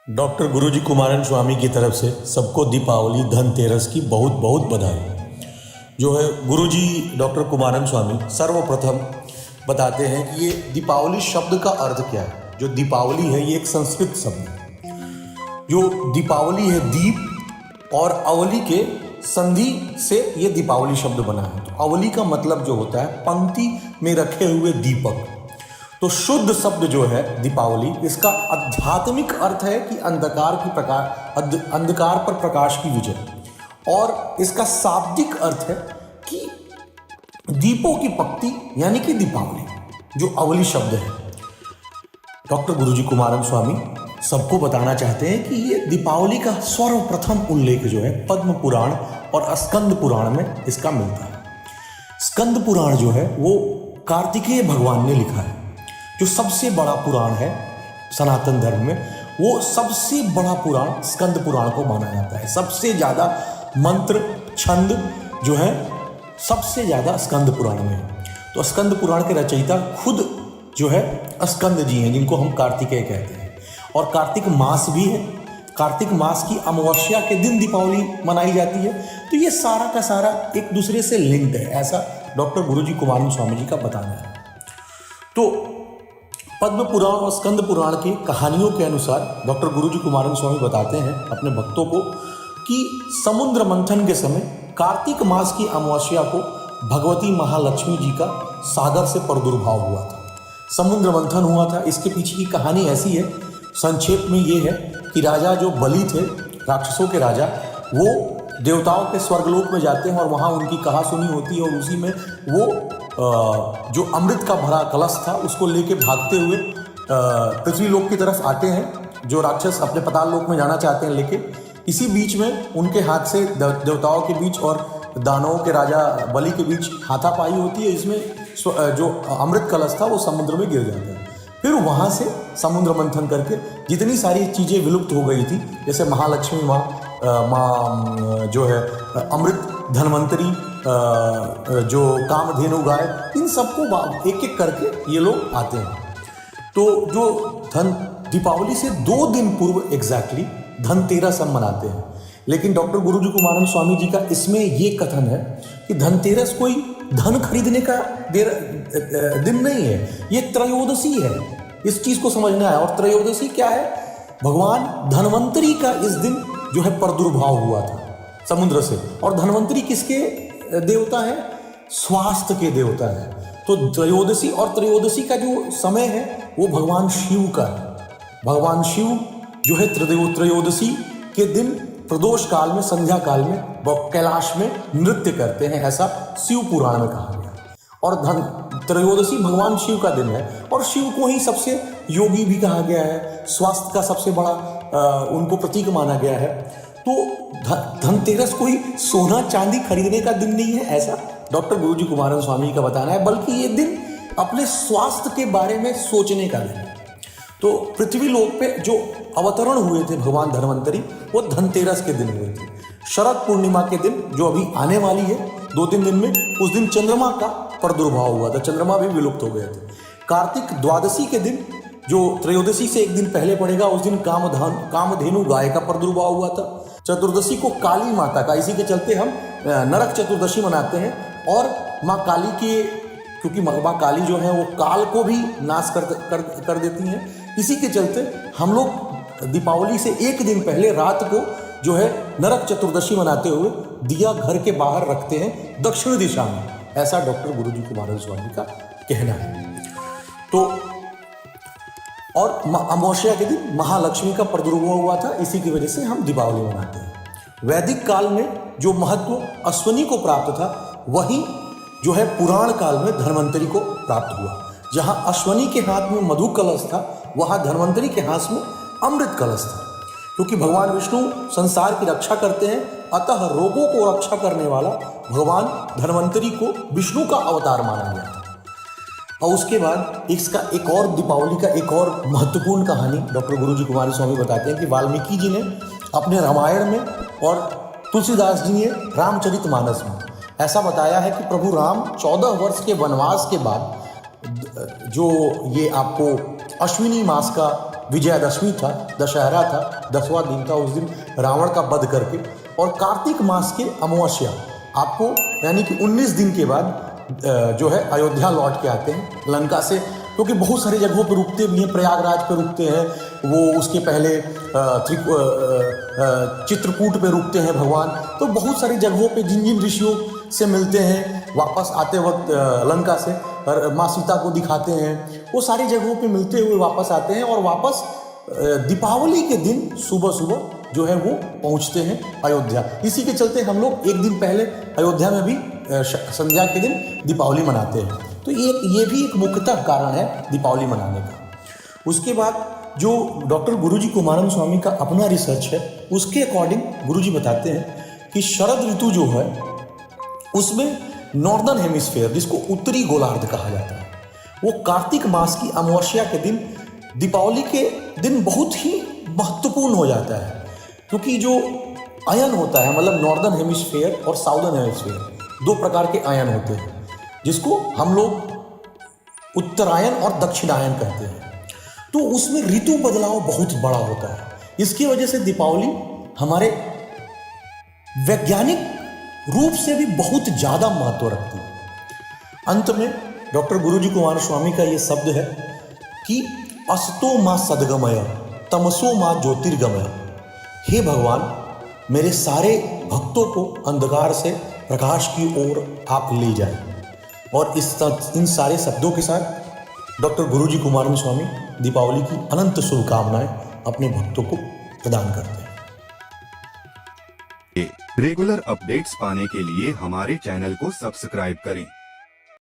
Doctor गुरुजी कुमारन स्वामी की तरफ से सबको दीपावली धनतेरस की बहुत बहुत बधाई। जो है गुरुजी डॉक्टर कुमारन स्वामी सर्वप्रथम बताते हैं कि ये दीपावली शब्द का अर्थ क्या है। जो दीपावली है ये एक संस्कृत शब्द है। जो दीपावली है दीप और अवली के संधि से ये दीपावली शब्द बना है। तो अवली का मतलब जो होता है पंक्ति में रखे हुए दीपक। तो शुद्ध शब्द जो है दीपावली, इसका आध्यात्मिक अर्थ है कि अंधकार पर प्रकाश की विजय, और इसका शाब्दिक अर्थ है कि दीपों की पंक्ति यानी कि दीपावली, जो अवली शब्द है। डॉक्टर गुरुजी कुमारन स्वामी सबको बताना चाहते हैं कि ये दीपावली का सर्वप्रथम उल्लेख जो है पद्म पुराण और स्कंद पुराण में इसका मिलता है। स्कंद पुराण जो है वो कार्तिकेय भगवान ने लिखा है। जो सबसे बड़ा पुराण है सनातन धर्म में, वो सबसे बड़ा पुराण स्कंद पुराण को माना जाता है। सबसे ज़्यादा मंत्र छंद जो है सबसे ज़्यादा स्कंद पुराण में है। तो स्कंद पुराण के रचयिता खुद जो है स्कंद जी हैं, जिनको हम कार्तिकेय कहते हैं। और कार्तिक मास भी है। कार्तिक मास की अमावस्या के दिन दीपावली मनाई जाती है। तो ये सारा का सारा एक दूसरे से लिंक्ड है, ऐसा डॉक्टर गुरुजी कुमारन स्वामी जी का बताना है। तो पद्म पुराण और स्कंद पुराण की कहानियों के अनुसार डॉक्टर गुरुजी कुमारन स्वामी बताते हैं अपने भक्तों को कि समुद्र मंथन के समय कार्तिक मास की अमावस्या को भगवती महालक्ष्मी जी का सागर से प्रादुर्भाव हुआ था। समुद्र मंथन हुआ था। इसके पीछे की कहानी ऐसी है, संक्षेप में ये है कि राजा जो बलि थे, राक्षसों के राजा, वो देवताओं के स्वर्गलोक में जाते हैं और वहाँ उनकी कहासुनी होती है। और उसी में वो जो अमृत का भरा कलश था उसको लेके भागते हुए पृथ्वी लोक की तरफ आते हैं। जो राक्षस अपने पाताल लोक में जाना चाहते हैं लेके, इसी बीच में उनके हाथ से देवताओं के बीच और दानवों के राजा बलि के बीच हाथापाई होती है। इसमें जो अमृत कलश था वो समुद्र में गिर जाता है। फिर वहाँ से समुद्र मंथन करके जितनी सारी चीज़ें विलुप्त हो गई थी, जैसे महालक्ष्मी माँ जो है अमृत, धन्वंतरी, जो कामधेनु गाय, इन सबको एक एक करके ये लोग आते हैं। तो जो दीपावली से 2 दिन पूर्व एग्जैक्टली धनतेरस हम मनाते हैं। लेकिन डॉक्टर गुरुजी कुमारन स्वामी जी का इसमें ये कथन है कि धनतेरस कोई धन खरीदने का दिन नहीं है, ये त्रयोदशी है। इस चीज को समझना है। और त्रयोदशी क्या है? भगवान धन्वंतरी का इस दिन जो है प्रादुर्भाव हुआ था समुद्र से। और धन्वंतरी किसके देवता है? स्वास्थ्य के देवता है। तो त्रयोदशी और त्रयोदशी का जो समय है वो भगवान शिव का है। भगवान शिव जो है त्रयोदशी के दिन प्रदोष काल में, संध्या काल में कैलाश में नृत्य करते हैं, ऐसा शिव पुराण में कहा गया। और त्रयोदशी भगवान शिव का दिन है और शिव को ही सबसे योगी भी कहा गया है। स्वास्थ्य का सबसे बड़ा उनको प्रतीक माना गया है। तो धनतेरस कोई सोना चांदी खरीदने का दिन नहीं है, ऐसा डॉक्टर गुरुजी कुमारन स्वामी का बताना है, बल्कि ये दिन अपने स्वास्थ्य के बारे में सोचने का दिन है। तो पृथ्वी लोक पे जो अवतरण हुए थे भगवान धन्वंतरी, वो धनतेरस के दिन हुए थे। शरद पूर्णिमा के दिन, जो अभी आने वाली है 2-3 दिन में, उस दिन चंद्रमा का प्रादुर्भाव हुआ था। चंद्रमा भी विलुप्त हो गए थे। कार्तिक द्वादशी के दिन, जो त्रयोदशी से एक दिन पहले पड़ेगा, उस दिन कामधेनु गाय का प्रादुर्भाव हुआ था। चतुर्दशी को काली माता का, इसी के चलते हम नरक चतुर्दशी मनाते हैं। और माँ काली के, क्योंकि माँ काली जो है वो काल को भी नाश कर देती हैं, इसी के चलते हम लोग दीपावली से एक दिन पहले रात को जो है नरक चतुर्दशी मनाते हुए दिया घर के बाहर रखते हैं दक्षिण दिशा में, ऐसा डॉक्टर गुरुजी कुमारन स्वामी का कहना है। तो और अमावस्या के दिन महालक्ष्मी का प्रादुर्भाव हुआ था, इसी की वजह से हम दीपावली मनाते हैं। वैदिक काल में जो महत्व अश्वनी को प्राप्त था, वही जो है पुराण काल में धन्वंतरी को प्राप्त हुआ। जहां अश्वनी के हाथ में मधु कलश था, वहां धन्वंतरी के हाथ में अमृत कलश था। क्योंकि भगवान विष्णु संसार की रक्षा करते हैं, अतः रोगों को रक्षा करने वाला भगवान धन्वंतरी को विष्णु का अवतार माना गया था। और उसके बाद इसका एक और दीपावली का एक और महत्वपूर्ण कहानी डॉक्टर गुरुजी कुमारन स्वामी बताते हैं कि वाल्मीकि जी ने अपने रामायण में और तुलसीदास जी ने रामचरितमानस में ऐसा बताया है कि प्रभु राम 14 वर्ष के वनवास के बाद जो ये आपको अश्विनी मास का विजयादशमी था, दशहरा था, 10वां दिन था। उस दिन रावण का वध करके और कार्तिक मास के अमावस्या आपको यानी कि 19 दिन के बाद जो है अयोध्या लौट के आते हैं लंका से, क्योंकि बहुत सारी जगहों पर रुकते भी हैं। प्रयागराज पे रुकते हैं, वो उसके पहले चित्रकूट पे रुकते हैं भगवान। तो बहुत सारी जगहों पे जिन जिन ऋषियों से मिलते हैं, वापस आते वक्त लंका से और माँ सीता को दिखाते हैं, वो सारी जगहों पे मिलते हुए वापस आते हैं और वापस दीपावली के दिन सुबह सुबह जो है वो पहुंचते हैं अयोध्या। इसी के चलते हम लोग एक दिन पहले अयोध्या में भी संध्या के दिन दीपावली मनाते हैं। तो ये भी एक मुख्यतः कारण है दीपावली मनाने का। उसके बाद जो डॉक्टर गुरुजी कुमारन स्वामी का अपना रिसर्च है, उसके अकॉर्डिंग गुरुजी बताते हैं कि शरद ऋतु जो है उसमें नॉर्दर्न हेमिस्फीयर, जिसको उत्तरी गोलार्ध कहा जाता है, वो कार्तिक मास की अमावस्या के दिन दीपावली के दिन बहुत ही महत्वपूर्ण हो जाता है। क्योंकि जो अयन होता है, मतलब नॉर्दर्न हेमिस्फीयर और साउदर्न हेमिस्फीयर, दो प्रकार के अयन होते हैं, जिसको हम लोग उत्तरायण और दक्षिणायन कहते हैं। तो उसमें ऋतु बदलाव बहुत बड़ा होता है। इसकी वजह से दीपावली हमारे वैज्ञानिक रूप से भी बहुत ज्यादा महत्व रखती है। अंत में डॉक्टर गुरुजी कुमार स्वामी का ये शब्द है कि असतो मां सद्गमय तमसो मां ज्योतिर्गमय। हे भगवान, मेरे सारे भक्तों को अंधकार से प्रकाश की ओर आप ले जाएं। और इन सारे शब्दों के साथ डॉक्टर गुरुजी कुमारन स्वामी दीपावली की अनंत शुभकामनाएं अपने भक्तों को प्रदान करते हैं। रेगुलर अपडेट्स पाने के लिए हमारे चैनल को सब्सक्राइब करें।